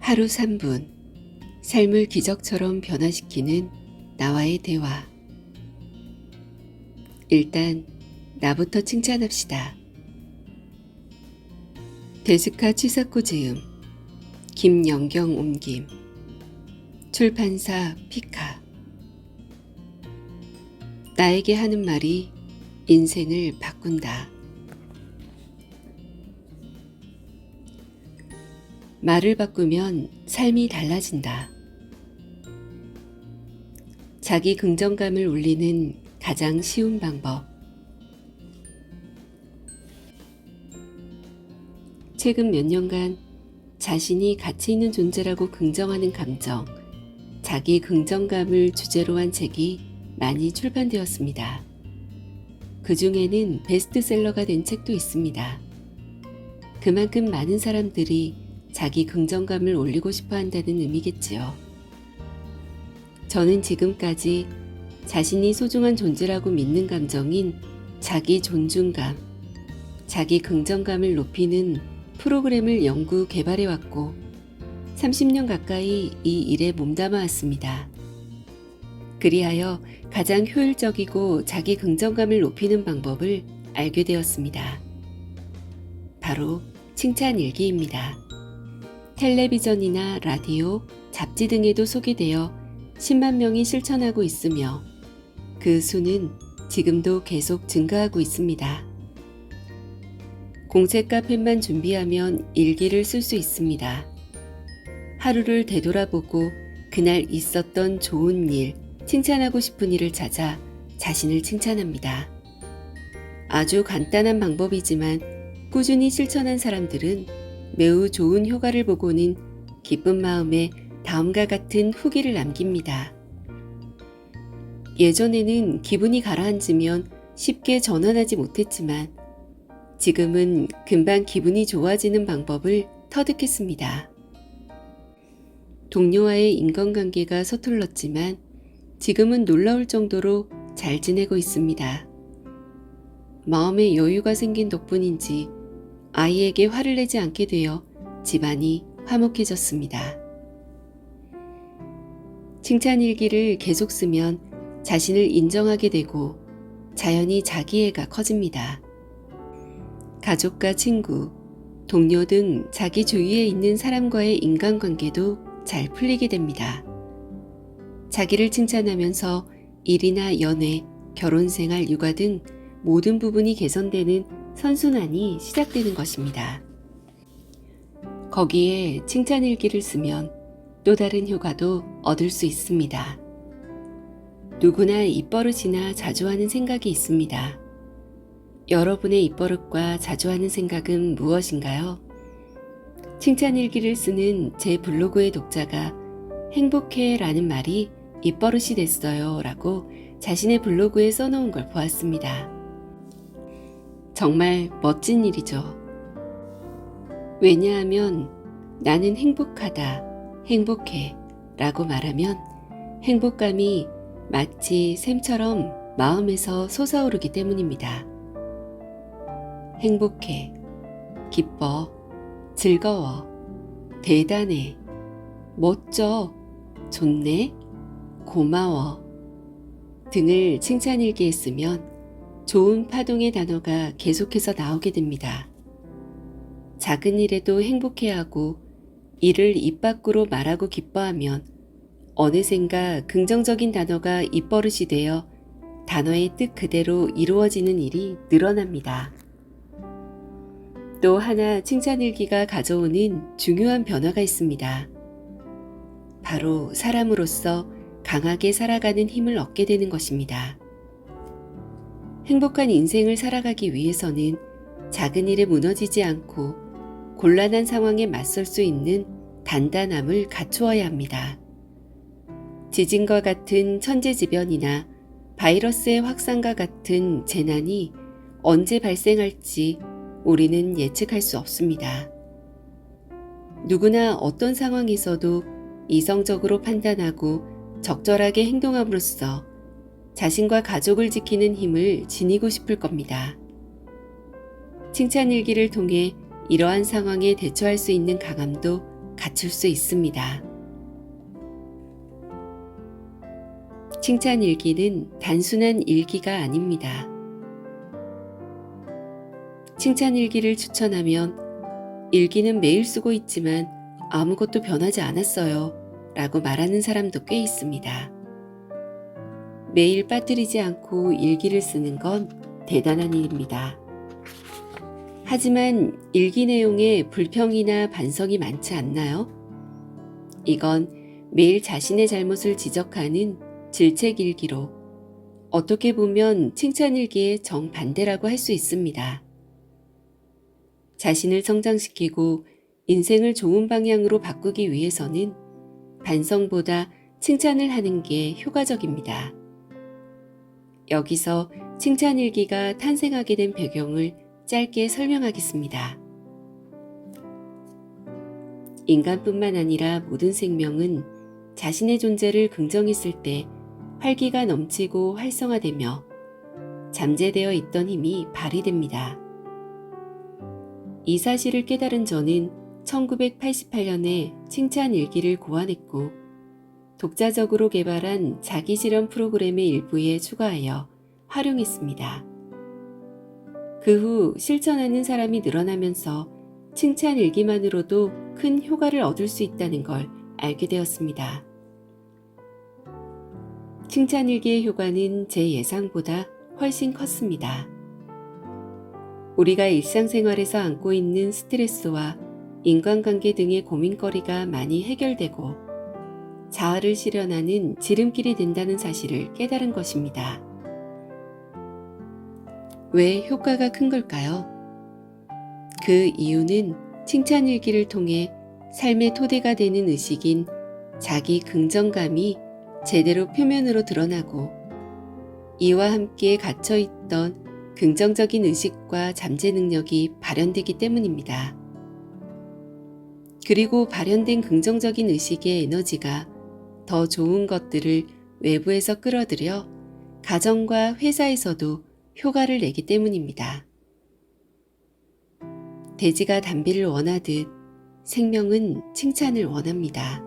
하루 3분, 삶을 기적처럼 변화시키는 나와의 대화. 일단 나부터 칭찬합시다. 데스카 치사코 제음, 김영경 옮김, 출판사 피카. 나에게 하는 말이 인생을 바꾼다. 말을 바꾸면 삶이 달라진다. 자기 긍정감을 올리는 가장 쉬운 방법. 최근 몇 년간 자신이 가치 있는 존재라고 긍정하는 감정, 자기 긍정감을 주제로 한 책이 많이 출판되었습니다. 그 중에는 베스트셀러가 된 책도 있습니다. 그만큼 많은 사람들이 자기 긍정감을 올리고 싶어 한다는 의미겠지요. 저는 지금까지 자신이 소중한 존재라고 믿는 감정인 자기 존중감, 자기 긍정감을 높이는 프로그램을 연구 개발해왔고 30년 가까이 이 일에 몸담아 왔습니다. 그리하여 가장 효율적이고 자기 긍정감을 높이는 방법을 알게 되었습니다. 바로 칭찬일기입니다. 텔레비전이나 라디오, 잡지 등에도 소개되어 10만 명이 실천하고 있으며 그 수는 지금도 계속 증가하고 있습니다. 공책 카페만 준비하면 일기를 쓸 수 있습니다. 하루를 되돌아보고 그날 있었던 좋은 일, 칭찬하고 싶은 일을 찾아 자신을 칭찬합니다. 아주 간단한 방법이지만 꾸준히 실천한 사람들은 매우 좋은 효과를 보고는 기쁜 마음에 다음과 같은 후기를 남깁니다. 예전에는 기분이 가라앉으면 쉽게 전환하지 못했지만 지금은 금방 기분이 좋아지는 방법을 터득했습니다. 동료와의 인간관계가 서툴렀지만 지금은 놀라울 정도로 잘 지내고 있습니다. 마음의 여유가 생긴 덕분인지 아이에게 화를 내지 않게 되어 집안이 화목해졌습니다. 칭찬일기를 계속 쓰면 자신을 인정하게 되고 자연히 자기애가 커집니다. 가족과 친구, 동료 등 자기 주위에 있는 사람과의 인간관계도 잘 풀리게 됩니다. 자기를 칭찬하면서 일이나 연애, 결혼생활, 육아 등 모든 부분이 개선되는 선순환이 시작되는 것입니다. 거기에 칭찬일기를 쓰면 또 다른 효과도 얻을 수 있습니다. 누구나 입버릇이나 자주 하는 생각이 있습니다. 여러분의 입버릇과 자주 하는 생각은 무엇인가요? 칭찬일기를 쓰는 제 블로그의 독자가 행복해 라는 말이 입버릇이 됐어요 라고 자신의 블로그에 써놓은 걸 보았습니다. 정말 멋진 일이죠. 왜냐하면 나는 행복하다, 행복해 라고 말하면 행복감이 마치 샘처럼 마음에서 솟아오르기 때문입니다. 행복해, 기뻐, 즐거워, 대단해, 멋져, 좋네, 고마워 등을 칭찬일기에 쓰면 좋은 파동의 단어가 계속해서 나오게 됩니다. 작은 일에도 행복해하고 이를 입 밖으로 말하고 기뻐하면 어느샌가 긍정적인 단어가 입버릇이 되어 단어의 뜻 그대로 이루어지는 일이 늘어납니다. 또 하나 칭찬일기가 가져오는 중요한 변화가 있습니다. 바로 사람으로서 강하게 살아가는 힘을 얻게 되는 것입니다. 행복한 인생을 살아가기 위해서는 작은 일에 무너지지 않고 곤란한 상황에 맞설 수 있는 단단함을 갖추어야 합니다. 지진과 같은 천재지변이나 바이러스의 확산과 같은 재난이 언제 발생할지 우리는 예측할 수 없습니다. 누구나 어떤 상황에서도 이성적으로 판단하고 적절하게 행동함으로써 자신과 가족을 지키는 힘을 지니고 싶을 겁니다. 칭찬일기를 통해 이러한 상황에 대처할 수 있는 강함도 갖출 수 있습니다. 칭찬 일기는 단순한 일기가 아닙니다. 칭찬 일기를 추천하면 일기는 매일 쓰고 있지만 아무것도 변하지 않았어요 라고 말하는 사람도 꽤 있습니다. 매일 빠뜨리지 않고 일기를 쓰는 건 대단한 일입니다. 하지만 일기 내용에 불평이나 반성이 많지 않나요? 이건 매일 자신의 잘못을 지적하는 질책일기로 어떻게 보면 칭찬일기의 정반대라고 할 수 있습니다. 자신을 성장시키고 인생을 좋은 방향으로 바꾸기 위해서는 반성보다 칭찬을 하는 게 효과적입니다. 여기서 칭찬일기가 탄생하게 된 배경을 짧게 설명하겠습니다. 인간뿐만 아니라 모든 생명은 자신의 존재를 긍정했을 때 활기가 넘치고 활성화되며 잠재되어 있던 힘이 발휘됩니다. 이 사실을 깨달은 저는 1988년에 칭찬일기를 고안했고 독자적으로 개발한 자기실현 프로그램의 일부에 추가하여 활용했습니다. 그 후 실천하는 사람이 늘어나면서 칭찬일기만으로도 큰 효과를 얻을 수 있다는 걸 알게 되었습니다. 칭찬일기의 효과는 제 예상보다 훨씬 컸습니다. 우리가 일상생활에서 안고 있는 스트레스와 인간관계 등의 고민거리가 많이 해결되고 자아를 실현하는 지름길이 된다는 사실을 깨달은 것입니다. 왜 효과가 큰 걸까요? 그 이유는 칭찬일기를 통해 삶의 토대가 되는 의식인 자기 긍정감이 제대로 표면으로 드러나고 이와 함께 갇혀있던 긍정적인 의식과 잠재 능력이 발현되기 때문입니다. 그리고 발현된 긍정적인 의식의 에너지가 더 좋은 것들을 외부에서 끌어들여 가정과 회사에서도 효과를 내기 때문입니다. 돼지가 담비를 원하듯 생명은 칭찬을 원합니다.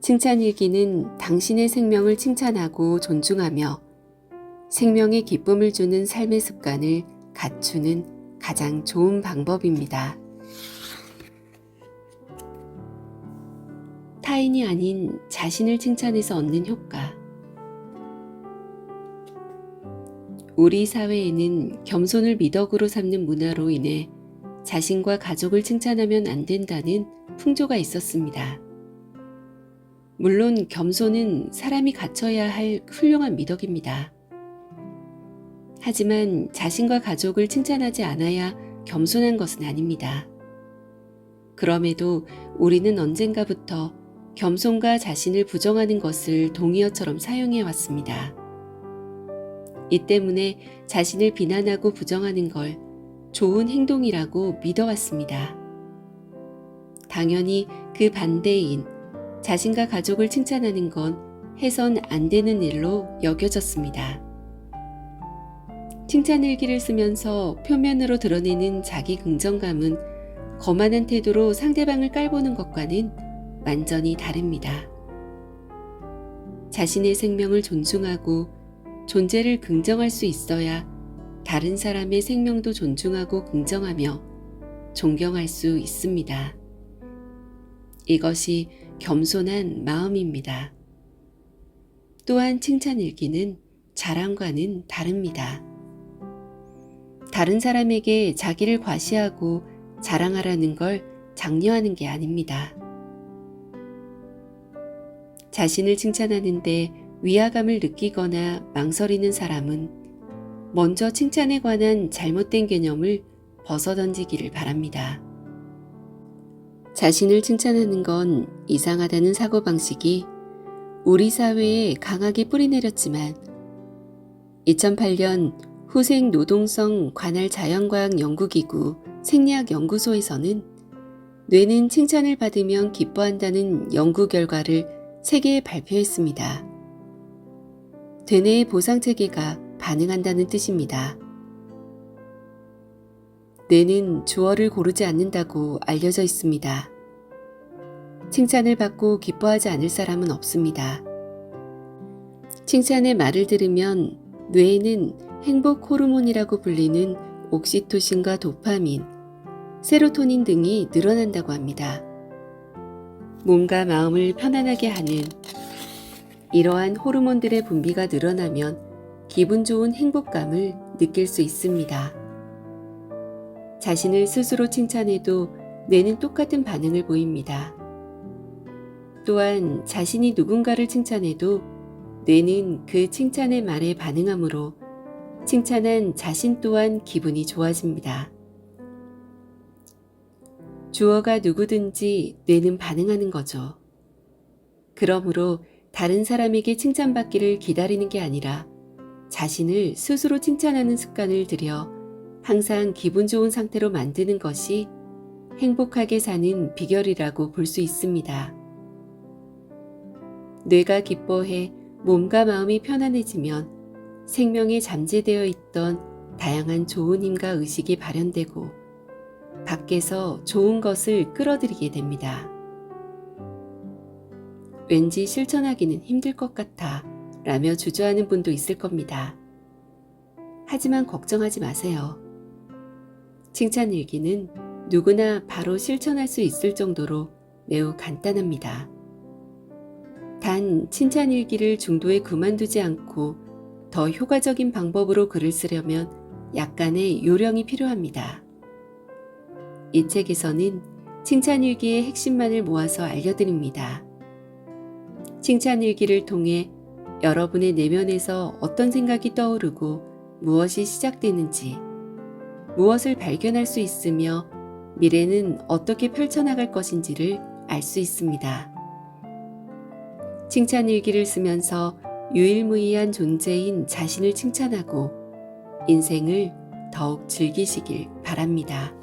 칭찬일기는 당신의 생명을 칭찬하고 존중하며 생명에 기쁨을 주는 삶의 습관을 갖추는 가장 좋은 방법입니다. 타인이 아닌 자신을 칭찬해서 얻는 효과. 우리 사회에는 겸손을 미덕으로 삼는 문화로 인해 자신과 가족을 칭찬하면 안 된다는 풍조가 있었습니다. 물론 겸손은 사람이 갖춰야 할 훌륭한 미덕입니다. 하지만 자신과 가족을 칭찬하지 않아야 겸손한 것은 아닙니다. 그럼에도 우리는 언젠가부터 겸손과 자신을 부정하는 것을 동의어처럼 사용해 왔습니다. 이 때문에 자신을 비난하고 부정하는 걸 좋은 행동이라고 믿어왔습니다. 당연히 그 반대인 자신과 가족을 칭찬하는 건 해선 안 되는 일로 여겨졌습니다. 칭찬일기를 쓰면서 표면으로 드러내는 자기 긍정감은 거만한 태도로 상대방을 깔보는 것과는 완전히 다릅니다. 자신의 생명을 존중하고 존재를 긍정할 수 있어야 다른 사람의 생명도 존중하고 긍정하며 존경할 수 있습니다. 이것이 겸손한 마음입니다. 또한 칭찬일기는 자랑과는 다릅니다. 다른 사람에게 자기를 과시하고 자랑하라는 걸 장려하는 게 아닙니다. 자신을 칭찬하는데 위화감을 느끼거나 망설이는 사람은 먼저 칭찬에 관한 잘못된 개념을 벗어던지기를 바랍니다. 자신을 칭찬하는 건 이상하다는 사고방식이 우리 사회에 강하게 뿌리내렸지만 2008년 후생 노동성 관할 자연과학 연구기구 생리학연구소에서는 뇌는 칭찬을 받으면 기뻐한다는 연구 결과를 세계에 발표했습니다. 대뇌의 보상체계가 반응한다는 뜻입니다. 뇌는 주어를 고르지 않는다고 알려져 있습니다. 칭찬을 받고 기뻐하지 않을 사람은 없습니다. 칭찬의 말을 들으면 뇌에는 행복 호르몬이라고 불리는 옥시토신과 도파민, 세로토닌 등이 늘어난다고 합니다. 몸과 마음을 편안하게 하는 이러한 호르몬들의 분비가 늘어나면 기분 좋은 행복감을 느낄 수 있습니다. 자신을 스스로 칭찬해도 뇌는 똑같은 반응을 보입니다. 또한 자신이 누군가를 칭찬해도 뇌는 그 칭찬의 말에 반응하므로 칭찬한 자신 또한 기분이 좋아집니다. 주어가 누구든지 뇌는 반응하는 거죠. 그러므로 다른 사람에게 칭찬받기를 기다리는 게 아니라 자신을 스스로 칭찬하는 습관을 들여 항상 기분 좋은 상태로 만드는 것이 행복하게 사는 비결이라고 볼 수 있습니다. 뇌가 기뻐해 몸과 마음이 편안해지면 생명에 잠재되어 있던 다양한 좋은 힘과 의식이 발현되고 밖에서 좋은 것을 끌어들이게 됩니다. 왠지 실천하기는 힘들 것 같아 라며 주저하는 분도 있을 겁니다. 하지만 걱정하지 마세요. 칭찬일기는 누구나 바로 실천할 수 있을 정도로 매우 간단합니다. 단 칭찬일기를 중도에 그만두지 않고 더 효과적인 방법으로 글을 쓰려면 약간의 요령이 필요합니다. 이 책에서는 칭찬일기의 핵심만을 모아서 알려드립니다. 칭찬일기를 통해 여러분의 내면에서 어떤 생각이 떠오르고 무엇이 시작되는지, 무엇을 발견할 수 있으며 미래는 어떻게 펼쳐나갈 것인지를 알 수 있습니다. 칭찬일기를 쓰면서 유일무이한 존재인 자신을 칭찬하고 인생을 더욱 즐기시길 바랍니다.